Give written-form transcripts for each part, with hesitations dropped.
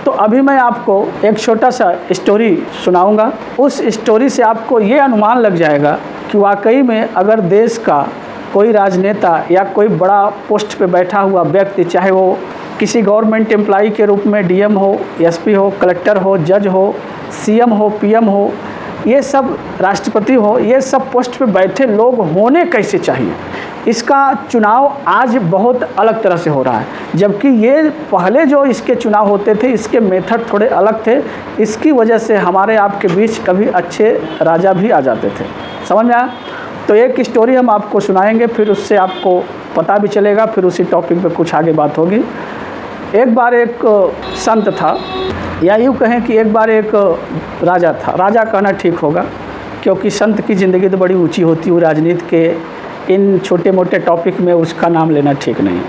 तो अभी मैं आपको एक छोटा सा स्टोरी सुनाऊंगा। उस स्टोरी से आपको ये अनुमान लग जाएगा कि वाकई में अगर देश का कोई राजनेता या कोई बड़ा पोस्ट पे बैठा हुआ व्यक्ति, चाहे वो किसी गवर्नमेंट एम्प्लॉई के रूप में डीएम हो, एसपी हो, कलेक्टर हो, जज हो, सीएम हो, पीएम हो, ये सब राष्ट्रपति हो, ये सब पोस्ट पे बैठे लोग होने कैसे चाहिए, इसका चुनाव आज बहुत अलग तरह से हो रहा है। जबकि ये पहले जो इसके चुनाव होते थे, इसके मेथड थोड़े अलग थे। इसकी वजह से हमारे आपके बीच कभी अच्छे राजा भी आ जाते थे। समझ में आया? तो एक स्टोरी हम आपको सुनाएंगे, फिर उससे आपको पता भी चलेगा, फिर उसी टॉपिक पे कुछ आगे बात होगी। एक बार एक संत था, या यूँ कहें कि एक बार एक राजा था। राजा कहना ठीक होगा, क्योंकि संत की ज़िंदगी तो बड़ी ऊंची होती है, राजनीति के इन छोटे मोटे टॉपिक में उसका नाम लेना ठीक नहीं।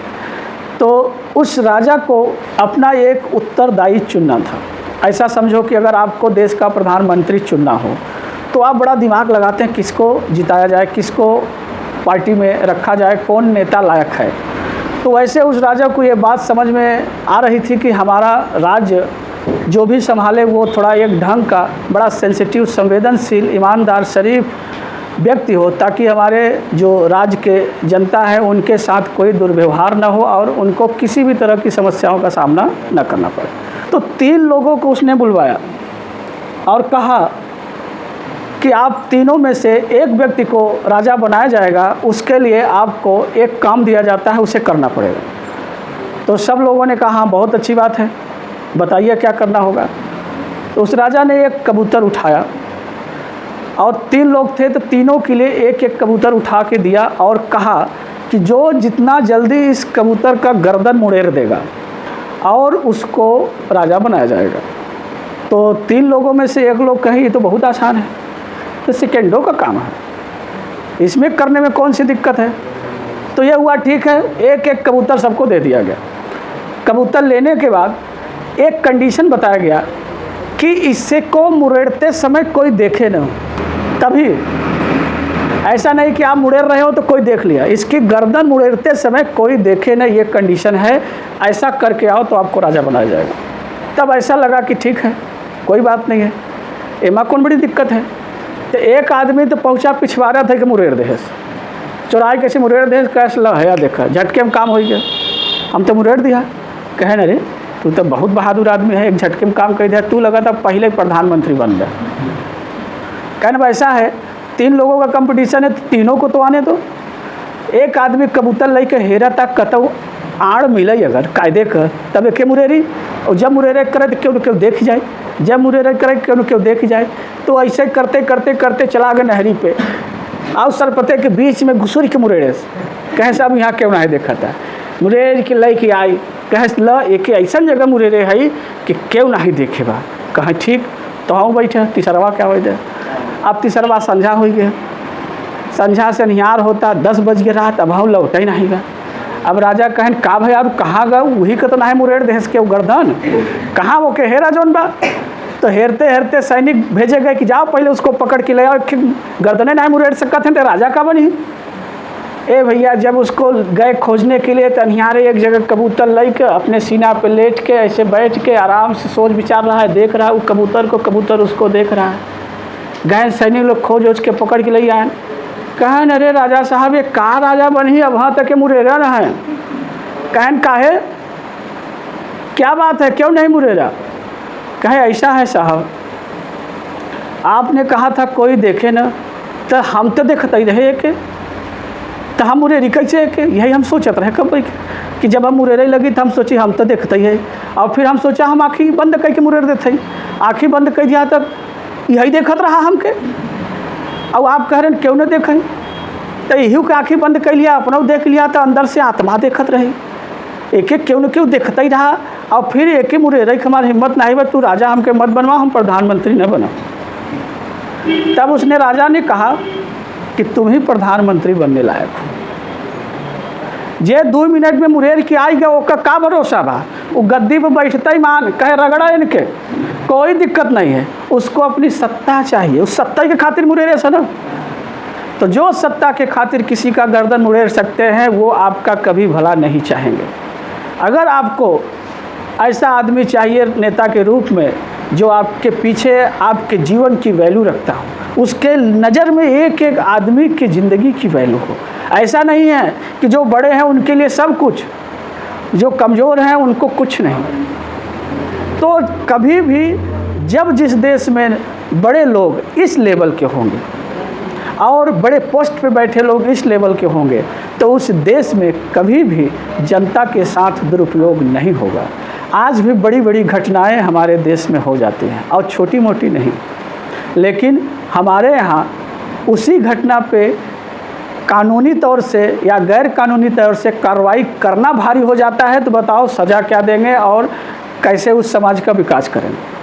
तो उस राजा को अपना एक उत्तरदायी चुनना था। ऐसा समझो कि अगर आपको देश का प्रधानमंत्री चुनना हो तो आप बड़ा दिमाग लगाते हैं किसको जिताया जाए, किसको पार्टी में रखा जाए, कौन नेता लायक है। तो वैसे उस राजा को ये बात समझ में आ रही थी कि हमारा राज्य जो भी संभाले वो थोड़ा एक ढंग का बड़ा सेंसिटिव, संवेदनशील, ईमानदार, शरीफ व्यक्ति हो, ताकि हमारे जो राज्य के जनता है उनके साथ कोई दुर्व्यवहार न हो और उनको किसी भी तरह की समस्याओं का सामना न करना पड़े। तो 3 लोगों को उसने बुलवाया और कहा कि आप तीनों में से एक व्यक्ति को राजा बनाया जाएगा, उसके लिए आपको एक काम दिया जाता है, उसे करना पड़ेगा। तो सब लोगों ने कहा हाँ बहुत अच्छी बात है, बताइए क्या करना होगा। तो उस राजा ने एक कबूतर उठाया और 3 लोग थे, तो तीनों के लिए एक एक कबूतर उठा के दिया और कहा कि जो जितना जल्दी इस कबूतर का गर्दन मुड़ेर देगा और उसको राजा बनाया जाएगा। तो 3 लोगों में से एक लोग कहे ये तो बहुत आसान है, तो सेकेंडों का काम है, इसमें करने में कौन सी दिक्कत है। तो ये हुआ ठीक है, एक एक कबूतर सबको दे दिया गया। कबूतर लेने के बाद एक कंडीशन बताया गया कि इससे को मुड़ेरते समय कोई देखे न, तभी ऐसा नहीं कि आप मुड़ेर रहे हो तो कोई देख लिया, इसकी गर्दन मुड़ेरते समय कोई देखे न, ये कंडीशन है। ऐसा करके आओ तो आपको राजा बनाया जाएगा। तब ऐसा लगा कि ठीक है, कोई बात नहीं है, एमा कौन बड़ी दिक्कत है। तो एक आदमी तो पहुंचा पिछवाड़ा था कि मुड़ेर देहस, चौराहे कैसे मुड़ेर देहस, कैसे लया देखा, झटके में काम हो गया, हम तो मुड़ेर दिया। कहे न रे तू तो बहुत बहादुर आदमी है, एक झटके में काम कर दिया, तू लगा था पहले प्रधानमंत्री बन गया। कहना ऐसा है 3 लोगों का कंपटीशन है, तो तीनों को तो आने दो। एक आदमी कबूतर ले के हेरा तक कतौ आड़ मिले अगर कायदे कर तब एक मुरेरी, और जब मुरेरे करे तो क्यों न क्यों देख जाए, जब मुरेरे करे क्यों न क्यों देख जाए। तो ऐसे करते करते करते चला गया नहरी पे, और सरपते के बीच में घुसुर के मुरेरे कहे साहब यहाँ क्यों ना है देखा था, मुरेर के ले के आई, कहे ल एक ऐसा जगह मुरेरे है कि क्यों ना ही देखे बा। कहे ठीक, तो हाँ बैठे तीसरवा क्या हो जाए। अब तीसरवा संझा हो गया, संझा से निहार होता 10 बज गया रात, अब हम लौटा ही नहीं गा। अब राजा कहन का भाई यार कहाँ गए, वही का तो ना है मुरेर देश के गर्दन, कहाँ वो के हेरा जोन बा। तो हेरते हेरते सैनिक भेजे गए कि जाओ पहले उसको पकड़ के ले आओ, गर्दने ना मुरेर सकते थे, तो राजा का बनी। ए भैया जब उसको गए खोजने के लिए, तो निहारे एक जगह कबूतर ले के अपने सीना पे लेट के ऐसे बैठ के आराम से सोच विचार रहा है, देख रहा है वो कबूतर को, कबूतर उसको देख रहा है। गए सैनिक लोग खोज ओज के पकड़ के ले आए, कहन अरे राजा साहब ये का राजा बनी, अब वहाँ तक मुरेरा न है। कहन काहे, क्या बात है, क्यों नहीं मुरेरा। कहे ऐसा है साहब, आपने कहा था कोई देखे न, तो हम तो देखते ही रहे एक, तो हम मुरेरी कैसे एक, यही हम सोचते रहे कब कि जब हम मुरेरे लगी तो हम सोचे हम तो देखते ही है, और फिर हम सोचा हम आँखी बंद करके मुरेर देते ही, आँखी बंद कर दिया तब यही देखत रहा हमके। अब आप कह रहे हैं क्यों न देखें, तो यही के आँखी बंद कर लिया, अपना देख लिया, तो अंदर से आत्मा देखत रही, एक एक क्यों न क्यों देखता ही रहा। और फिर एक ही मुरेरे हमारी हिम्मत नहीं बा, तू राजा हमके मत बनवा, हम प्रधानमंत्री न बना। तब उसने राजा ने कहा कि तुम ही प्रधानमंत्री बनने लायक हो। जे 2 मिनट में मुरेर के आई गया, ओका का भरोसा बा, वो गद्दी पर बैठता ही मान कहे रगड़ा इनके, कोई दिक्कत नहीं है, उसको अपनी सत्ता चाहिए, उस सत्ता के खातिर मुरेरे से ना। तो जो सत्ता के खातिर किसी का गर्दन मुड़ेर सकते हैं वो आपका कभी भला नहीं चाहेंगे। अगर आपको ऐसा आदमी चाहिए नेता के रूप में जो आपके पीछे आपके जीवन की वैल्यू रखता हो, उसके नज़र में एक एक आदमी की ज़िंदगी की वैल्यू हो। ऐसा नहीं है कि जो बड़े हैं उनके लिए सब कुछ, जो कमज़ोर हैं उनको कुछ नहीं। तो कभी भी जब जिस देश में बड़े लोग इस लेवल के होंगे और बड़े पोस्ट पे बैठे लोग इस लेवल के होंगे, तो उस देश में कभी भी जनता के साथ दुरुपयोग नहीं होगा। आज भी बड़ी बड़ी घटनाएं हमारे देश में हो जाती हैं और छोटी मोटी नहीं, लेकिन हमारे यहाँ उसी घटना पे कानूनी तौर से या गैर कानूनी तौर से कार्रवाई करना भारी हो जाता है। तो बताओ सज़ा क्या देंगे और कैसे उस समाज का विकास करेंगे।